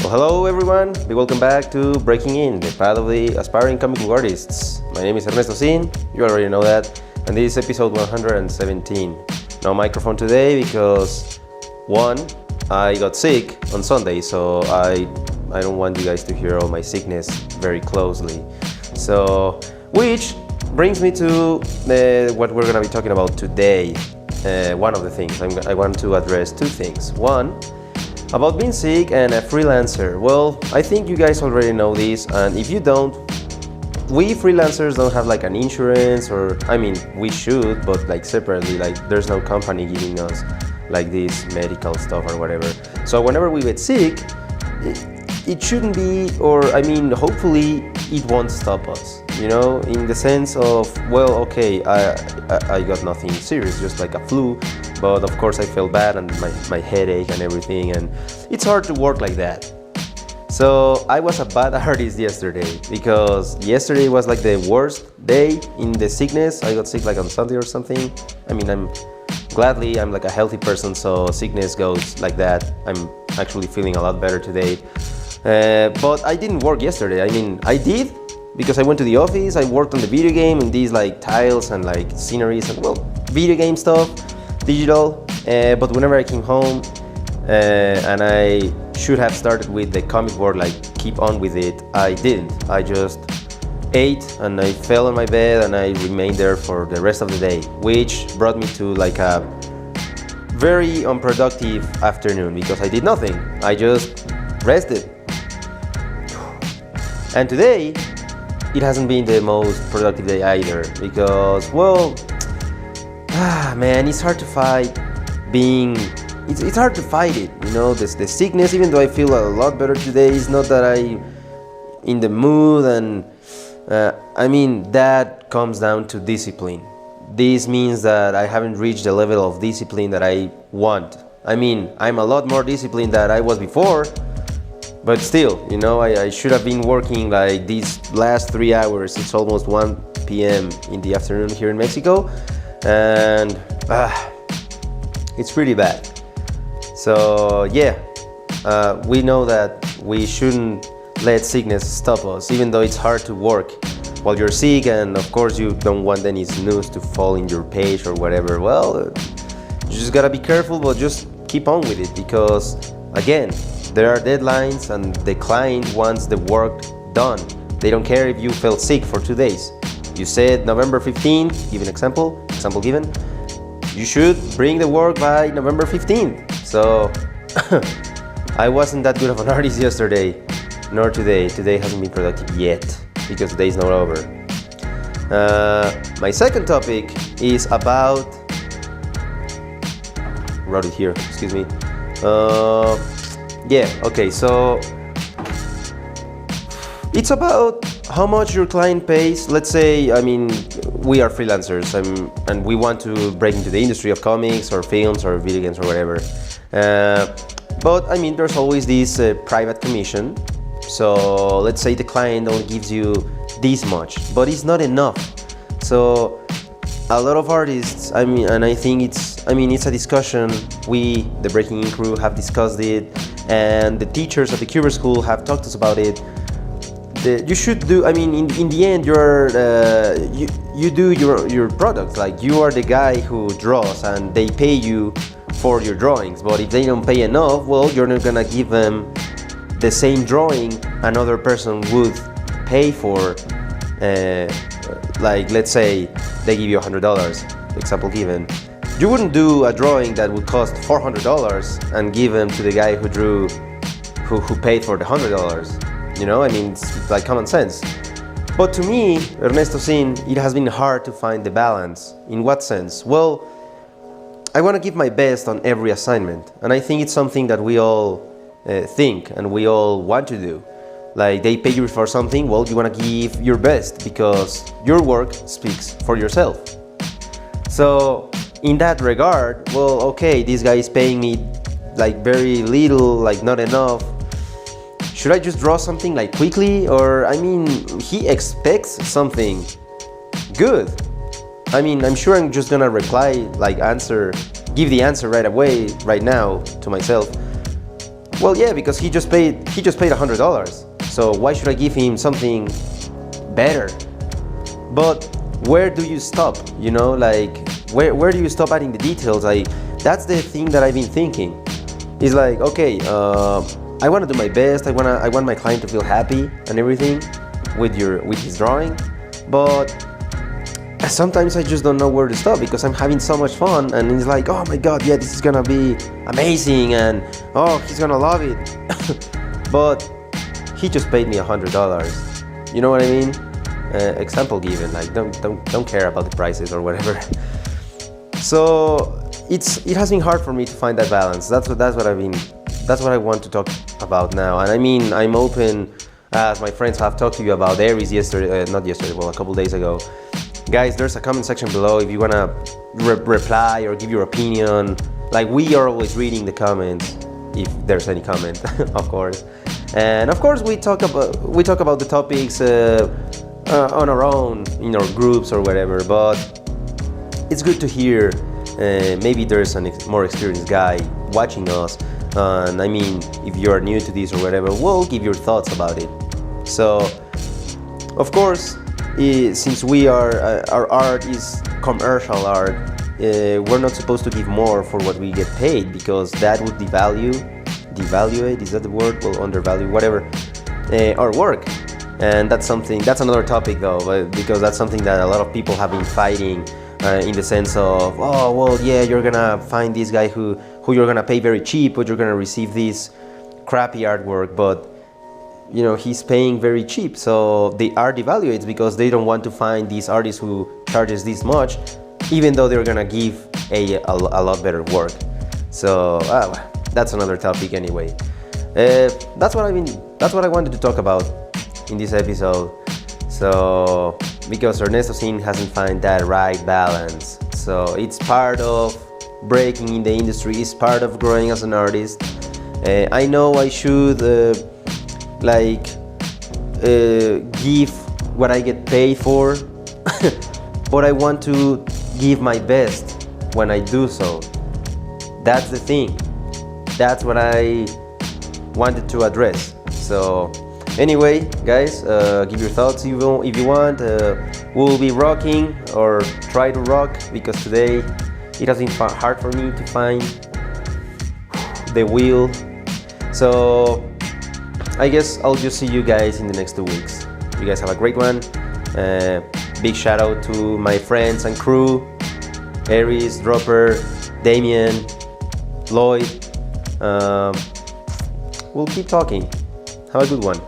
Well, hello everyone, welcome back to BreakIN, the path of the aspiring comic book artists. My name is Ernesto, you already know that, and this is episode 117. No microphone today because, one, I got sick on Sunday, so I don't want you guys to hear all my sickness very closely. So, which brings me to what we're going to be talking about today. One of the things, I want to address two things. One, about being sick and a freelancer. Well, I think you guys already know this, and if you don't, we freelancers don't have like an insurance, or I mean, we should, but like separately, like there's no company giving us like this medical stuff or whatever. So whenever we get sick, it shouldn't be, or I mean, hopefully it won't stop us, you know, in the sense of, well, okay, I got nothing serious, just like a flu, but of course I felt bad and my headache and everything, and it's hard to work like that. So I was a bad artist yesterday, because yesterday was like the worst day in the sickness. I got sick like on Sunday or something. I mean, I'm like a healthy person, so sickness goes like that. I'm actually feeling a lot better today. But I didn't work yesterday. I mean, I did, because I went to the office, I worked on the video game and these like tiles and like sceneries and, well, video game stuff, digital. But whenever I came home, and I should have started with the comic board, like keep on with it, I didn't. I just ate and I fell on my bed and I remained there for the rest of the day, which brought me to like a very unproductive afternoon, because I did nothing. I just rested. And today, it hasn't been the most productive day either, because, well, man, it's hard to fight being, it's hard to fight it, you know, the sickness. Even though I feel a lot better today, it's not that I in the mood, and I mean, that comes down to discipline. This means that I haven't reached the level of discipline that I want. I mean, I'm a lot more disciplined than I was before, but still, you know, I should have been working like these last 3 hours. It's almost 1 p.m. in the afternoon here in Mexico, and it's pretty bad. So yeah, we know that we shouldn't let sickness stop us, even though it's hard to work while you're sick, and of course you don't want any snooze to fall in your page or whatever. Well, you just gotta be careful, but just keep on with it, because again, there are deadlines and the client wants the work done. They don't care if you felt sick for 2 days. You said November 15th, give an example given. You should bring the work by November 15th. So I wasn't that good of an artist yesterday, nor today. Today hasn't been productive yet, because the day is not over. My second topic is about, wrote it here, excuse me. Yeah, okay, so it's about how much your client pays. Let's say, I mean, we are freelancers, and we want to break into the industry of comics or films or video games or whatever. But I mean, there's always this private commission. So let's say the client only gives you this much, but it's not enough. So a lot of artists, I mean, and I think it's a discussion. We, the BreakIN crew, have discussed it, and the teachers at the Cuber School have talked to us about it. You should do, I mean, in the end, you do your product. Like, you are the guy who draws, and they pay you for your drawings. But if they don't pay enough, well, you're not gonna give them the same drawing another person would pay for. Like, let's say they give you $100, example given. You wouldn't do a drawing that would cost $400 and give them to the guy who drew, who paid for the $100. You know, I mean, it's like common sense. But to me, Ernesto, it has been hard to find the balance. In what sense? Well, I want to give my best on every assignment, and I think it's something that we all think and we all want to do. Like, they pay you for something, well, you want to give your best, because your work speaks for yourself. So in that regard, well, okay, this guy is paying me like very little, like not enough. Should I just draw something like quickly? Or, I mean, he expects something good. I mean, I'm sure I'm just gonna reply, like give the answer right away, right now, to myself. Well, yeah, because he just paid $100. So why should I give him something better? But where do you stop? You know, like where do you stop adding the details? That's the thing that I've been thinking. It's like, okay, I want to do my best. I want my client to feel happy and everything with his drawing, but sometimes I just don't know where to stop because I'm having so much fun, and it's like, oh my god, yeah, this is gonna be amazing, and oh, he's gonna love it. But he just paid me $100. You know what I mean? Example given. Like, don't care about the prices or whatever. So it has been hard for me to find that balance. That's what I want to talk about now. And I mean, I'm open, as my friends have talked to you about Aries yesterday, not yesterday, well, a couple days ago. Guys, there's a comment section below if you wanna reply or give your opinion. Like, we are always reading the comments, if there's any comment, of course. And of course, we talk about the topics on our own, in our groups or whatever. But it's good to hear. Maybe there's a more experienced guy watching us. And I mean, if you're new to this or whatever, well, give your thoughts about it. So, of course, since our art is commercial art, we're not supposed to give more for what we get paid, because that would devaluate, is that the word? Well, undervalue, whatever, our work. And that's another topic though, because that's something that a lot of people have been fighting, in the sense of, oh, well, yeah, you're gonna find this guy who you're gonna pay very cheap, but you're gonna receive this crappy artwork. But you know, he's paying very cheap, so the art devaluates because they don't want to find these artists who charges this much, even though they're gonna give a lot better work. So that's another topic anyway. That's what I wanted to talk about in this episode. So because Ernesto Sin hasn't found that right balance, so it's part of breaking in the industry, it's part of growing as an artist. I know I should give what I get paid for, but I want to give my best when I do so. That's the thing. That's what I wanted to address. So anyway, guys, give your thoughts if you want. We'll be rocking, or try to rock, because today it has been hard for me to find the wheel. So I guess I'll just see you guys in the next 2 weeks. You guys have a great one. Big shout out to my friends and crew, Aries, Dropper, Damien, Lloyd. We'll keep talking. Have a good one.